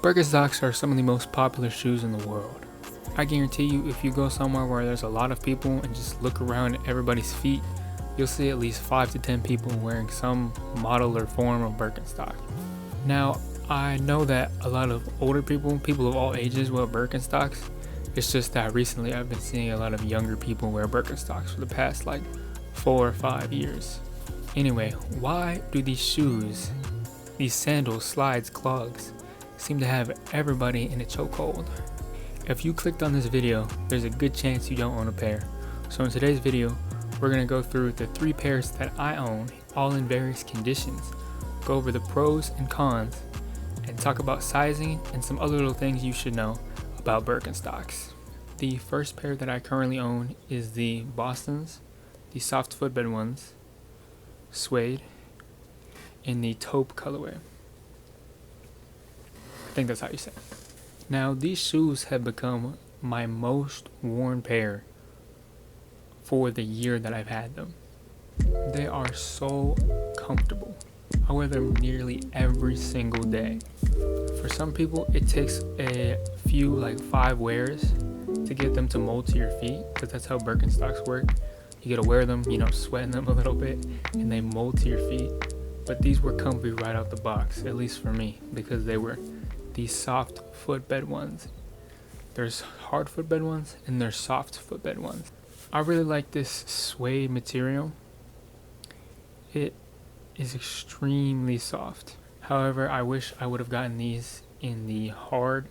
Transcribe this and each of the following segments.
Birkenstocks are some of the most popular shoes in the world. I guarantee you, if you go somewhere where there's a lot of people and just look around at everybody's feet, you'll see at least 5 to 10 people wearing some model or form of Birkenstock. Now, I know that a lot of older people of all ages wear Birkenstocks. It's just that recently I've been seeing a lot of younger people wear Birkenstocks for the past 4 or 5 years. Anyway, why do these shoes, these sandals, slides, clogs, seem to have everybody in a chokehold? If you clicked on this video, there's a good chance you don't own a pair. So in today's video, we're going to go through the 3 pairs that I own, all in various conditions, go over the pros and cons, and talk about sizing and some other little things you should know about Birkenstocks. The first pair that I currently own is the Boston's, the soft footbed ones, suede, in the taupe colorway. I think that's how you say it. Now, these shoes have become my most worn pair for the year that I've had them. They are so comfortable. I wear them nearly every single day. For some people, it takes a few, 5 wears to get them to mold to your feet, because that's how Birkenstocks work. You gotta wear them, sweat in them a little bit, and they mold to your feet. But these were comfy right out the box, at least for me, because they were these soft footbed ones. There's hard footbed ones and there's soft footbed ones. I really like this suede material. It is extremely soft. However, I wish I would have gotten these in the hard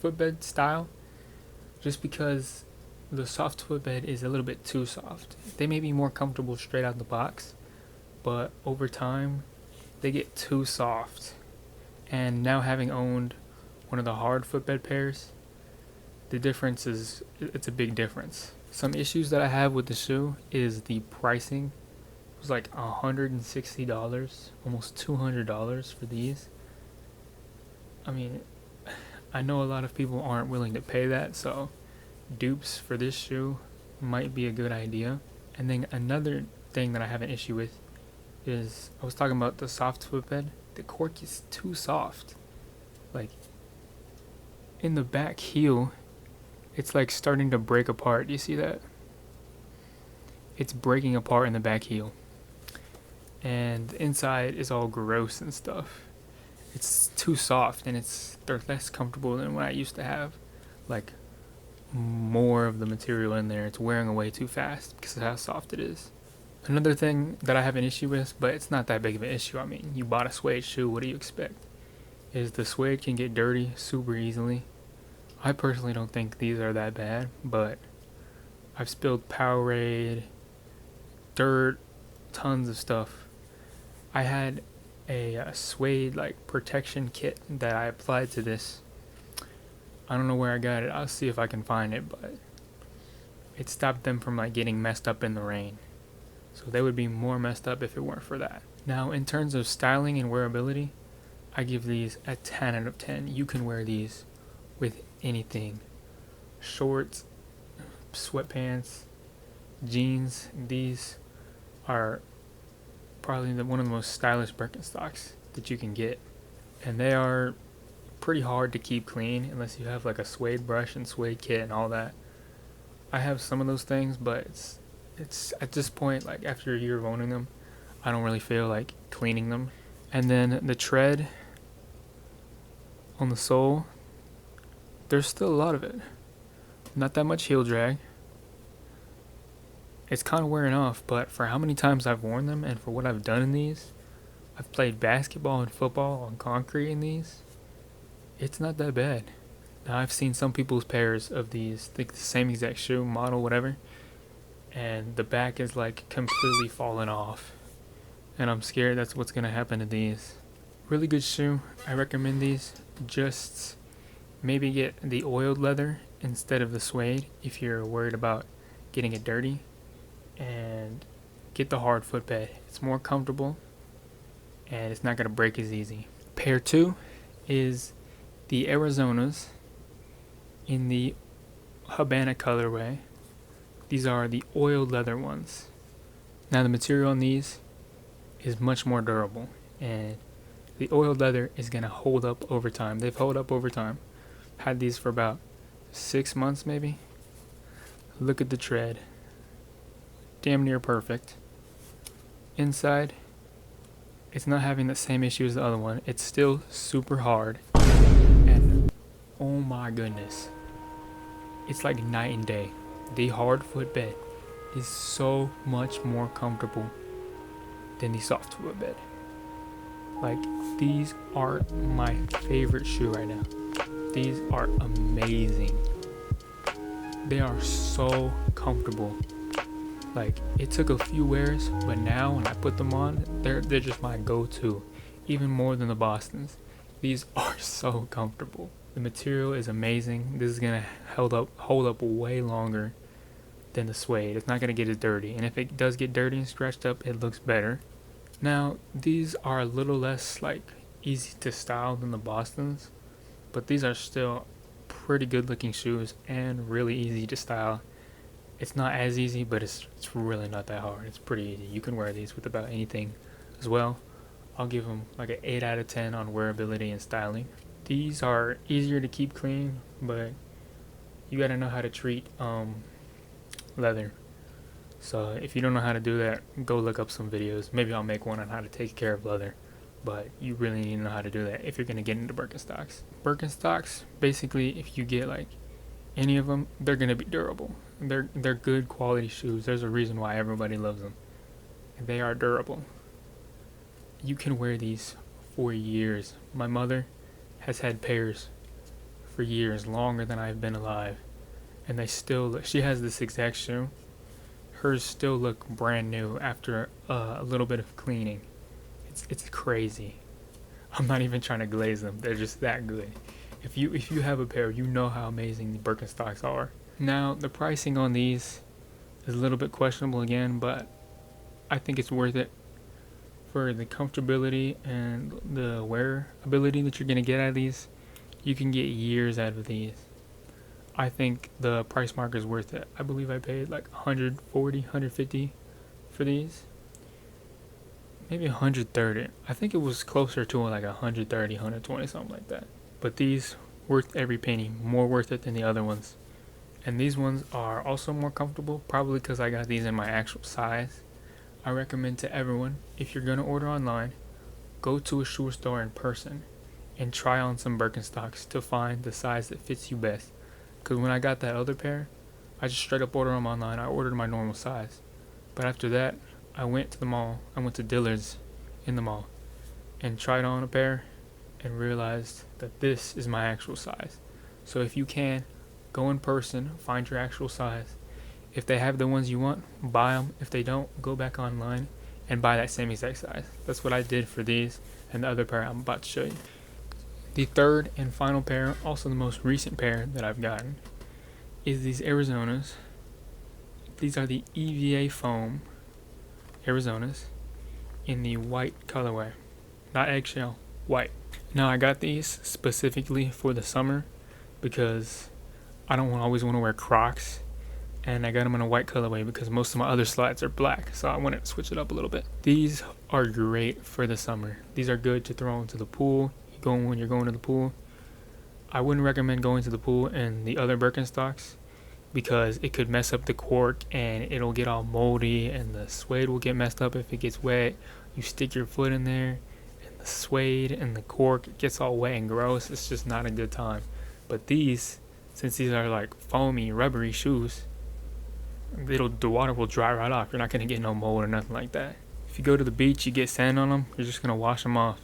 footbed style, just because the soft footbed is a little bit too soft. They may be more comfortable straight out the box, but over time they get too soft. And now, having owned one of the hard footbed pairs, the difference is, it's a big difference. Some issues that I have with the shoe is the pricing. It was like $160, almost $200 for these. I mean, I know a lot of people aren't willing to pay that, so dupes for this shoe might be a good idea. And then another thing that I have an issue with is, I was talking about the soft footbed. The cork is too soft. In the back heel, it's starting to break apart. You see that? It's breaking apart in the back heel. And the inside is all gross and stuff. It's too soft, and they're less comfortable than what I used to have. More of the material in there. It's wearing away too fast because of how soft it is. Another thing that I have an issue with, but it's not that big of an issue. I mean, you bought a suede shoe, what do you expect? Is the suede can get dirty super easily. I personally don't think these are that bad, but I've spilled Powerade, dirt, tons of stuff. I had a suede protection kit that I applied to this. I don't know where I got it. I'll see if I can find it, but it stopped them from getting messed up in the rain. So they would be more messed up if it weren't for that. Now, in terms of styling and wearability, I give these a 10 out of 10. You can wear these with anything. Shorts, sweatpants, jeans. These are probably one of the most stylish Birkenstocks that you can get. And they are pretty hard to keep clean unless you have a suede brush and suede kit and all that. I have some of those things, but it's at this point, after a year of owning them, I don't really feel like cleaning them. And then the tread on the sole, there's still a lot of it. Not that much heel drag. It's kind of wearing off, but for how many times I've worn them and for what I've done in these, I've played basketball and football on concrete in these, it's not that bad. Now, I've seen some people's pairs of these, the same exact shoe, model, whatever, and the back is completely falling off. And I'm scared that's what's going to happen to these. Really good shoe. I recommend these. Just maybe get the oiled leather instead of the suede if you're worried about getting it dirty. And get the hard footbed. It's more comfortable and it's not going to break as easy. Pair 2 is the Arizonas in the Habana colorway. These are the oiled leather ones. Now, the material on these is much more durable, and The oiled leather is gonna hold up over time. They've held up over time. Had these for about 6 months maybe. Look at the tread. Damn near perfect. Inside, it's not having the same issue as the other one. It's still super hard. And oh my goodness. It's like night and day. The hard footbed is so much more comfortable than the soft footbed. Like, these are my favorite shoe right now. These are amazing. They are so comfortable. Like, it took a few wears, but now when I put them on, they're just my go-to, even more than the Bostons. These are so comfortable. The material is amazing. This is gonna hold up way longer than the suede. It's not gonna get as dirty, and if it does get dirty and scratched up, it looks better. Now, these are a little less like easy to style than the Bostons, but these are still pretty good looking shoes and really easy to style. It's not as easy, but it's really not that hard. It's pretty easy. You can wear these with about anything as well. I'll give them like an 8 out of 10 on wearability and styling. These are easier to keep clean, but you gotta know how to treat leather. So if you don't know how to do that, go look up some videos. Maybe I'll make one on how to take care of leather. But you really need to know how to do that if you're going to get into Birkenstocks. Birkenstocks, basically, if you get like any of them, they're going to be durable. They're good quality shoes. There's a reason why everybody loves them. They are durable. You can wear these for years. My mother has had pairs for years, longer than I've been alive. And they still, she has this exact shoe. Hers still look brand new after a little bit of cleaning. It's crazy. I'm not even trying to glaze them. They're just that good. If you have a pair, you know how amazing the Birkenstocks are. Now, the pricing on these is a little bit questionable again, but I think it's worth it for the comfortability and the wearability that you're going to get out of these. You can get years out of these. I think the price mark is worth it. I believe I paid like 140, 150 for these. Maybe 130. I think it was closer to like 130, 120, something like that. But these, worth every penny. More worth it than the other ones. And these ones are also more comfortable, probably because I got these in my actual size. I recommend to everyone, if you're going to order online, go to a shoe store in person and try on some Birkenstocks to find the size that fits you best. Because when I got that other pair, I just straight up ordered them online. I ordered my normal size. But after that, I went to the mall. I went to Dillard's in the mall and tried on a pair and realized that this is my actual size. So if you can, go in person, find your actual size. If they have the ones you want, buy them. If they don't, go back online and buy that same exact size. That's what I did for these and the other pair I'm about to show you. The third and final pair, also the most recent pair that I've gotten, is these Arizonas. These are the EVA foam Arizonas in the white colorway. Not eggshell, white. Now I got these specifically for the summer because I don't always want to wear Crocs, and I got them in a white colorway because most of my other slides are black, so I wanted to switch it up a little bit. These are great for the summer. These are good to throw into the pool. When you're going to the pool. I wouldn't recommend going to the pool in the other Birkenstocks because it could mess up the cork and it'll get all moldy and the suede will get messed up if it gets wet. You stick your foot in there and the suede and the cork gets all wet and gross. It's just not a good time. But these, since these are like foamy, rubbery shoes, the water will dry right off. You're not going to get no mold or nothing like that. If you go to the beach, you get sand on them, you're just going to wash them off.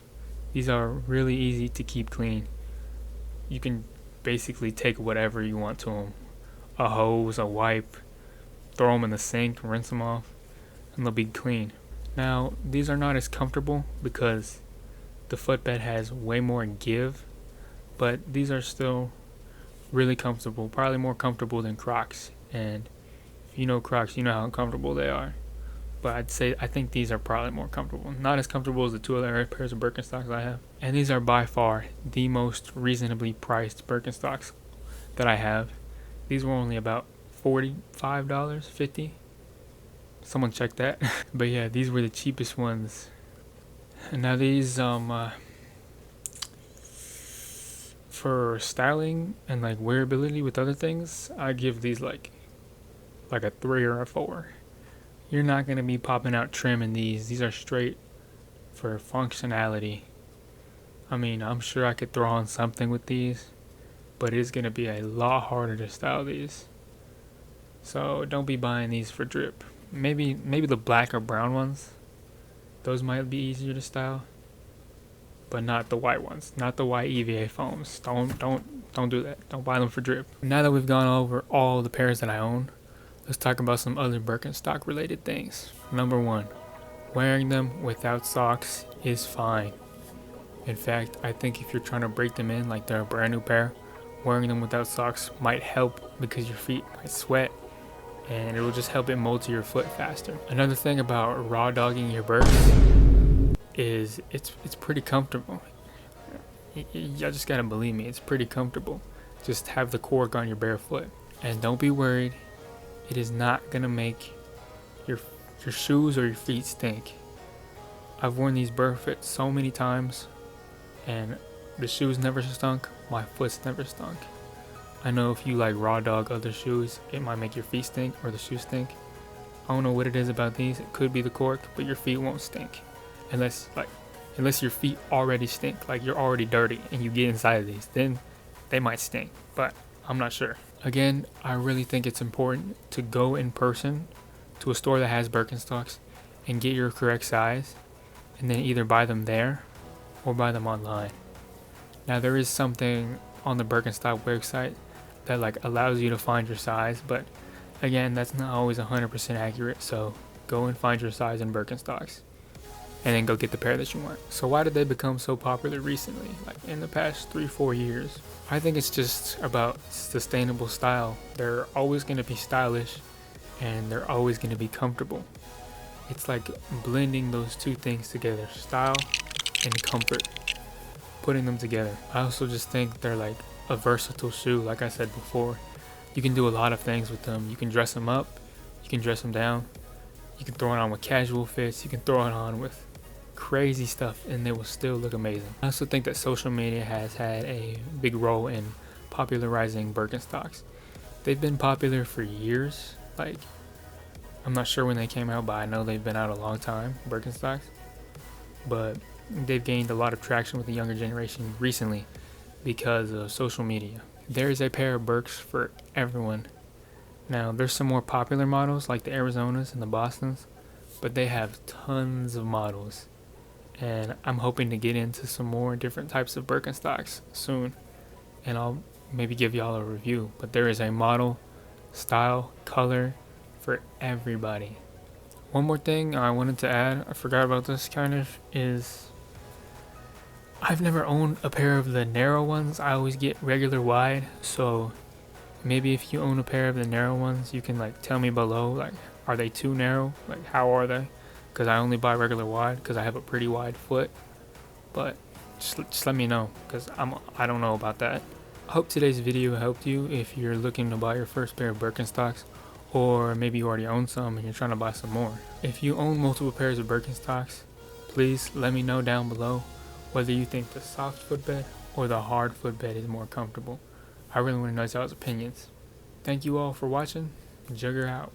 These are really easy to keep clean. You can basically take whatever you want to them. A hose, a wipe, throw them in the sink, rinse them off, and they'll be clean. Now, these are not as comfortable because the footbed has way more give, but these are still really comfortable, probably more comfortable than Crocs. And if you know Crocs, you know how uncomfortable they are. But I think these are probably more comfortable. Not as comfortable as the two other pairs of Birkenstocks I have. And these are by far the most reasonably priced Birkenstocks that I have. These were only about $45, $50. Someone check that. But yeah, these were the cheapest ones. And now these, For styling and like wearability with other things, I give these like a 3 or a 4. You're not gonna be popping out trim in these. These are straight for functionality. I mean, I'm sure I could throw on something with these, but it's gonna be a lot harder to style these. So don't be buying these for drip. Maybe the black or brown ones. Those might be easier to style, but not the white ones. Not the white EVA foams. Don't do that. Don't buy them for drip. Now that we've gone over all the pairs that I own, let's talk about some other Birkenstock related things. Number 1, wearing them without socks is fine. In fact, I think if you're trying to break them in like they're a brand new pair, wearing them without socks might help because your feet might sweat and it will just help it mold to your foot faster. Another thing about raw dogging your Birks is it's pretty comfortable. Y'all just gotta believe me, it's pretty comfortable. Just have the cork on your bare foot. And don't be worried, it is not gonna make your shoes or your feet stink. I've worn these Burfit so many times and the shoes never stunk, my foot's never stunk. I know if you like raw dog other shoes, it might make your feet stink or the shoes stink. I don't know what it is about these. It could be the cork, but your feet won't stink. Unless your feet already stink, like you're already dirty and you get inside of these, then they might stink, but I'm not sure. Again, I really think it's important to go in person to a store that has Birkenstocks and get your correct size and then either buy them there or buy them online. Now there is something on the Birkenstock website that like allows you to find your size, but again, that's not always 100% accurate, so go and find your size in Birkenstocks and then go get the pair that you want. So why did they become so popular recently, like in the past 3-4 years? I think it's just about sustainable style. They're always going to be stylish and they're always going to be comfortable. It's like blending those two things together, style and comfort, putting them together. I also just think they're like a versatile shoe. Like I said before, you can do a lot of things with them. You can dress them up, you can dress them down, you can throw it on with casual fits, you can throw it on with crazy stuff and they will still look amazing. I also think that social media has had a big role in popularizing Birkenstocks. They've been popular for years. Like, I'm not sure when they came out, but I know they've been out a long time, Birkenstocks. But they've gained a lot of traction with the younger generation recently because of social media. There is a pair of Birks for everyone. Now, there's some more popular models like the Arizonas and the Bostons, but they have tons of models. And I'm hoping to get into some more different types of Birkenstocks soon. And I'll maybe give y'all a review. But there is a model, style, color for everybody. One more thing I wanted to add, I forgot about this kind of, is I've never owned a pair of the narrow ones. I always get regular wide. So maybe if you own a pair of the narrow ones, you can like tell me below, like, are they too narrow? Like, how are they? Because I only buy regular wide because I have a pretty wide foot. But just let me know, because I don't know about that. I hope today's video helped you if you're looking to buy your first pair of Birkenstocks, or maybe you already own some and you're trying to buy some more. If you own multiple pairs of Birkenstocks, please let me know down below whether you think the soft footbed or the hard footbed is more comfortable. I really want to know y'all's opinions. Thank you all for watching. Jugger out.